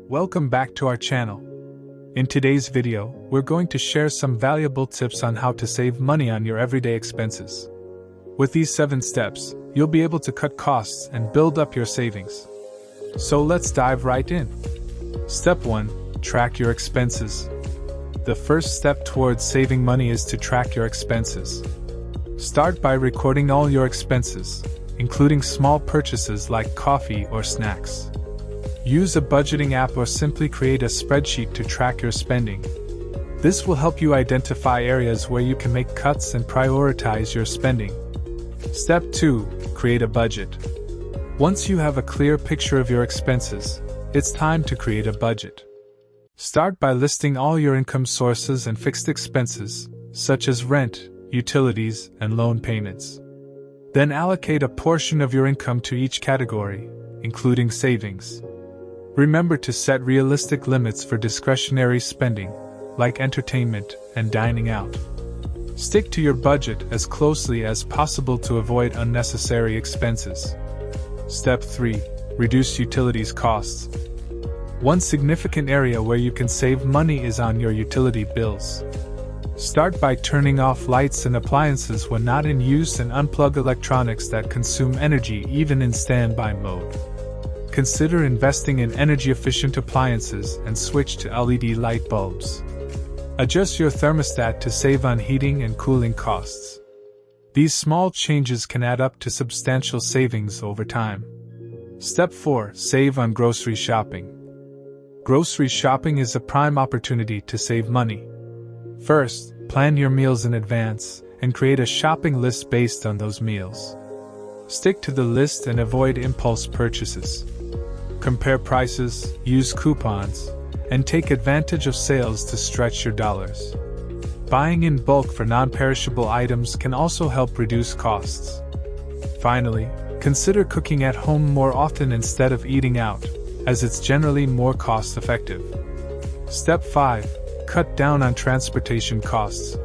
Welcome back to our channel. In today's video, we're going to share some valuable tips on how to save money on your everyday expenses. With these 7 steps, you'll be able to cut costs and build up your savings. So let's dive right in. Step 1. Track your expenses. The first step towards saving money is to track your expenses. Start by recording all your expenses, including small purchases like coffee or snacks. Use a budgeting app or simply create a spreadsheet to track your spending. This will help you identify areas where you can make cuts and prioritize your spending. Step 2. Create a budget. Once you have a clear picture of your expenses, it's time to create a budget. Start by listing all your income sources and fixed expenses, such as rent, utilities, and loan payments. Then allocate a portion of your income to each category, including savings. Remember to set realistic limits for discretionary spending, like entertainment and dining out. Stick to your budget as closely as possible to avoid unnecessary expenses. Step 3. Reduce utilities costs. One significant area where you can save money is on your utility bills. Start by turning off lights and appliances when not in use and unplug electronics that consume energy even in standby mode. Consider investing in energy-efficient appliances and switch to LED light bulbs. Adjust your thermostat to save on heating and cooling costs. These small changes can add up to substantial savings over time. Step 4. Save on grocery shopping. Grocery shopping is a prime opportunity to save money. First, plan your meals in advance and create a shopping list based on those meals. Stick to the list and avoid impulse purchases. Compare prices, use coupons, and take advantage of sales to stretch your dollars. Buying in bulk for non-perishable items can also help reduce costs. Finally, consider cooking at home more often instead of eating out, as it's generally more cost-effective. Step 5. Cut down on transportation costs.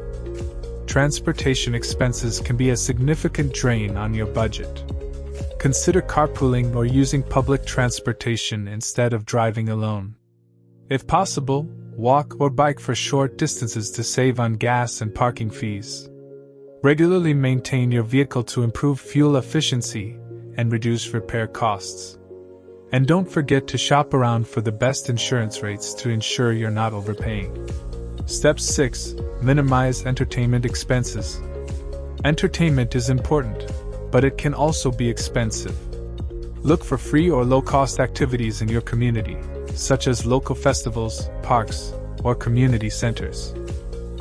Transportation expenses can be a significant drain on your budget. Consider carpooling or using public transportation instead of driving alone. If possible, walk or bike for short distances to save on gas and parking fees. Regularly maintain your vehicle to improve fuel efficiency and reduce repair costs. And don't forget to shop around for the best insurance rates to ensure you're not overpaying. Step 6. Minimize entertainment expenses. Entertainment is important, but it can also be expensive. Look for free or low-cost activities in your community, such as local festivals, parks, or community centers.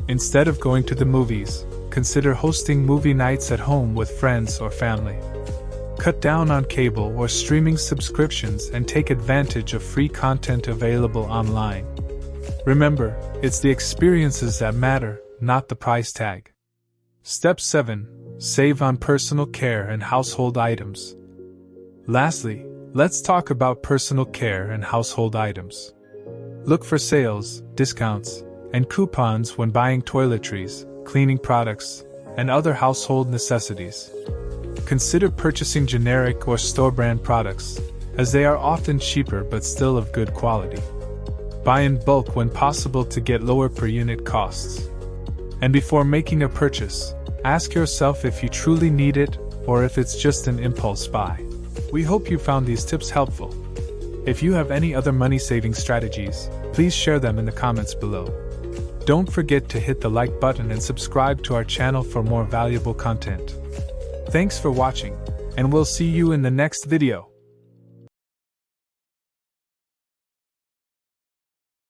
Instead of going to the movies, consider hosting movie nights at home with friends or family. Cut down on cable or streaming subscriptions and take advantage of free content available online. Remember, it's the experiences that matter, not the price tag. Step 7. Save on personal care and household items. Lastly, let's talk about personal care and household items. Look for sales, discounts, and coupons when buying toiletries, cleaning products, and other household necessities. Consider purchasing generic or store-brand products, as they are often cheaper but still of good quality. Buy in bulk when possible to get lower per-unit costs. And before making a purchase, ask yourself if you truly need it or if it's just an impulse buy. We hope you found these tips helpful. If you have any other money-saving strategies, please share them in the comments below. Don't forget to hit the like button and subscribe to our channel for more valuable content. Thanks for watching, and we'll see you in the next video.